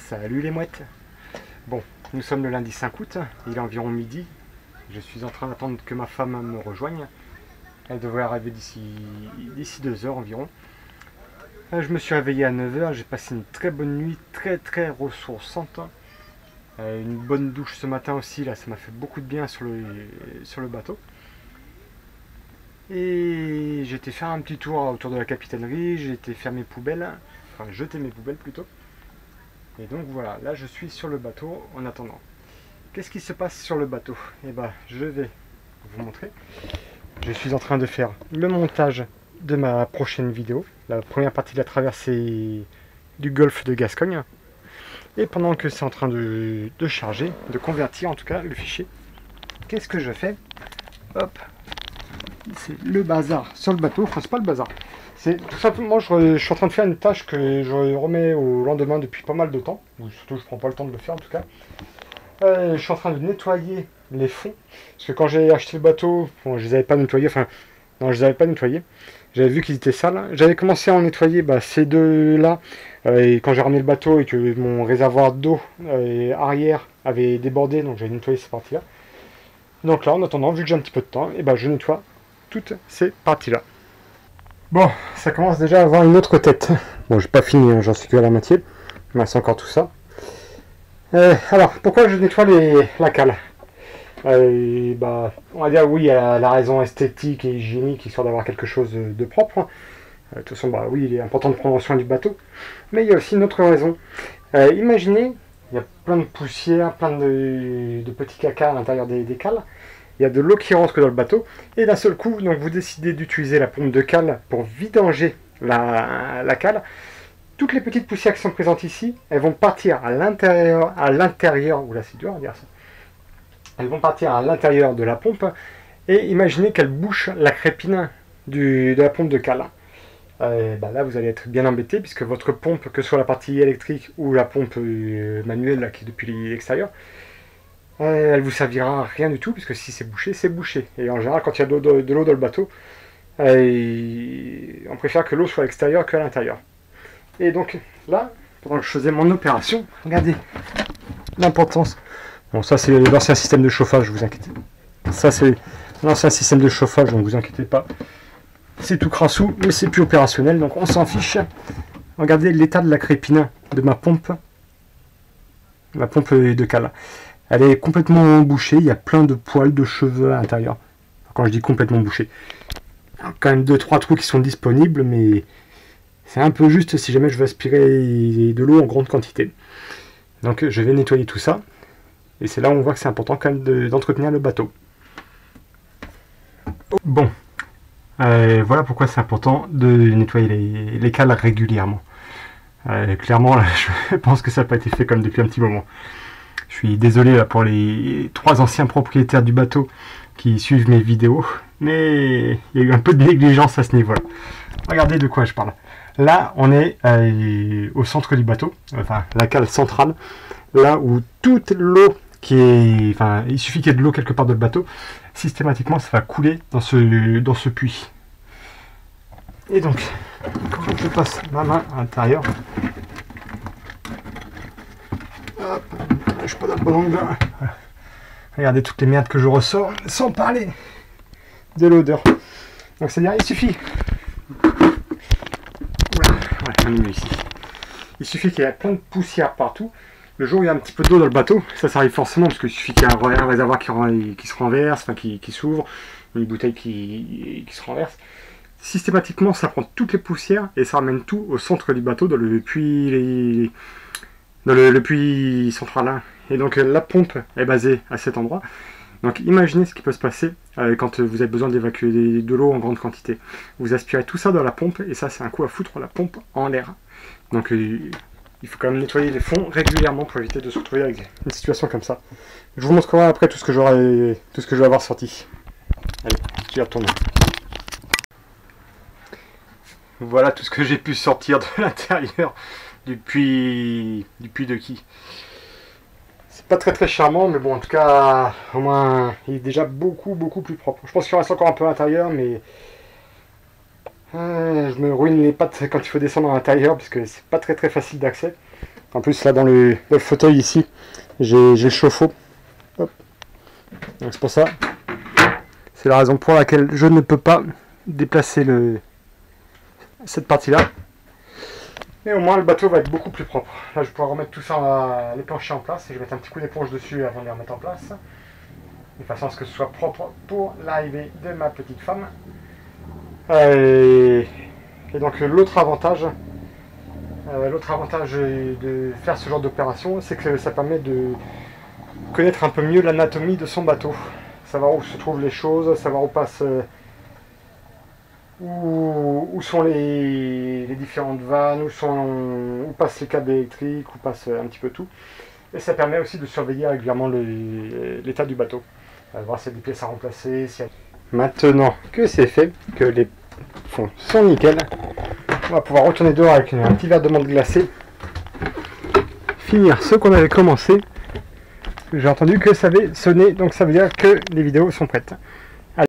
Salut les mouettes. Bon, nous sommes le lundi 5 août, il est environ midi. Je suis en train d'attendre que ma femme me rejoigne. Elle devrait arriver d'ici 2 heures environ. Je me suis réveillé à 9 heures, j'ai passé une très bonne nuit, très ressourçante. Une bonne douche ce matin aussi, là ça m'a fait beaucoup de bien sur le bateau. Et j'ai été faire un petit tour autour de la capitainerie, j'ai été faire mes poubelles, enfin jeter mes poubelles plutôt. Et donc voilà, là je suis sur le bateau en attendant. Qu'est-ce qui se passe sur le bateau? Eh ben, je vais vous montrer. Je suis en train de faire le montage de ma prochaine vidéo, la première partie de la traversée du golfe de Gascogne. Et pendant que c'est en train de charger, de convertir en tout cas le fichier, qu'est-ce que je fais? Hop, c'est le bazar sur le bateau. Enfin, c'est pas le bazar. C'est tout simplement, je suis en train de faire une tâche que je remets au lendemain depuis pas mal de temps. Ou surtout, je prends pas le temps de le faire en tout cas. Je suis en train de nettoyer les fonds. Parce que quand j'ai acheté le bateau, bon, je les avais pas nettoyés. Enfin, non, je les avais pas nettoyés. J'avais vu qu'ils étaient sales. J'avais commencé à en nettoyer ces deux-là. Et quand j'ai ramené le bateau et que mon réservoir d'eau arrière avait débordé, donc j'ai nettoyé ces parties-là. Donc là, en attendant, vu que j'ai un petit peu de temps, et je nettoie toutes ces parties-là. Bon, ça commence déjà à avoir une autre tête. Bon, j'ai pas fini, hein, j'en suis que à la moitié. Il me reste encore tout ça. Alors, pourquoi je nettoie la cale? On va dire oui, il y a la raison esthétique et hygiénique, histoire d'avoir quelque chose de propre. De toute façon, oui, il est important de prendre soin du bateau. Mais il y a aussi une autre raison. Imaginez, il y a plein de poussière, plein de petits caca à l'intérieur des cales. Il y a de l'eau qui rentre dans le bateau. Et d'un seul coup, donc, vous décidez d'utiliser la pompe de cale pour vidanger la cale. Toutes les petites poussières qui sont présentes ici, elles vont partir à l'intérieur, oula c'est dur à dire ça. Elles vont partir à l'intérieur de la pompe et imaginez qu'elles bouchent la crépine de la pompe de cale. Là vous allez être bien embêté puisque votre pompe, que ce soit la partie électrique ou la pompe manuelle là, qui est depuis l'extérieur, elle vous servira à rien du tout puisque si c'est bouché, c'est bouché. Et en général quand il y a de l'eau dans le bateau, on préfère que l'eau soit à l'extérieur qu'à l'intérieur. Et donc là, pendant que je faisais mon opération, regardez l'importance. Bon, ça c'est l'ancien système de chauffage, vous inquiétez. Ça c'est l'ancien système de chauffage, donc vous inquiétez pas. C'est tout crassou, mais c'est plus opérationnel, donc on s'en fiche. Regardez l'état de la crépine de ma pompe de cale. Elle est complètement bouchée, il y a plein de poils, de cheveux à l'intérieur. Quand je dis complètement bouchée, il y a quand même 2-3 trous qui sont disponibles, mais c'est un peu juste si jamais je veux aspirer de l'eau en grande quantité. Donc je vais nettoyer tout ça. Et c'est là où on voit que c'est important quand même d'entretenir le bateau. Bon, voilà pourquoi c'est important de nettoyer les cales régulièrement. Clairement, là, je pense que ça n'a pas été fait comme depuis un petit moment. Je suis désolé là, pour les 3 anciens propriétaires du bateau qui suivent mes vidéos, mais il y a eu un peu de négligence à ce niveau-là. Regardez de quoi je parle. Là, on est au centre du bateau, enfin la cale centrale, là où toute l'eau qui est... Enfin, il suffit qu'il y ait de l'eau quelque part dans le bateau, systématiquement ça va couler dans ce puits. Et donc, quand je passe ma main à l'intérieur, hop, je suis pas dans le bon angle. Voilà. Regardez toutes les merdes que je ressors, sans parler de l'odeur. Donc c'est-à-dire, il suffit... Ici. Il suffit qu'il y ait plein de poussière partout. Le jour où il y a un petit peu d'eau dans le bateau, ça arrive forcément parce qu'il suffit qu'il y ait un réservoir qui se renverse, enfin qui s'ouvre, une bouteille qui se renverse. Systématiquement, ça prend toutes les poussières et ça ramène tout au centre du bateau, dans le puits, le puits central. Hein. Et donc la pompe est basée à cet endroit. Donc imaginez ce qui peut se passer quand vous avez besoin d'évacuer de l'eau en grande quantité. Vous aspirez tout ça dans la pompe et ça c'est un coup à foutre la pompe en l'air. Donc il faut quand même nettoyer les fonds régulièrement pour éviter de se retrouver avec une situation comme ça. Je vous montrerai après tout ce que je vais avoir sorti. Allez, je vais retourner. Voilà tout ce que j'ai pu sortir de l'intérieur du puits de qui. C'est pas très charmant, mais bon, en tout cas, au moins, il est déjà beaucoup plus propre. Je pense qu'il reste encore un peu à l'intérieur, mais je me ruine les pattes quand il faut descendre à l'intérieur, parce que c'est pas très facile d'accès. En plus là dans le fauteuil ici, j'ai le chauffe-eau. Hop. Donc c'est pour ça. C'est la raison pour laquelle je ne peux pas déplacer cette partie-là. Mais au moins le bateau va être beaucoup plus propre. Là je vais pouvoir remettre tout ça, les planchers en place, et je vais mettre un petit coup d'éponge dessus avant de les remettre en place. De façon à ce que ce soit propre pour l'arrivée de ma petite femme. Et donc l'autre avantage de faire ce genre d'opération, c'est que ça permet de connaître un peu mieux l'anatomie de son bateau. Savoir où se trouvent les choses, savoir où sont les différentes vannes, où passent les câbles électriques, où passe un petit peu tout. Et ça permet aussi de surveiller régulièrement l'état du bateau. Voir s'il y a des pièces à remplacer. Maintenant que c'est fait, que les fonds sont nickel, on va pouvoir retourner dehors avec un petit verre de menthe glacée, finir ce qu'on avait commencé. J'ai entendu que ça avait sonné, donc ça veut dire que les vidéos sont prêtes.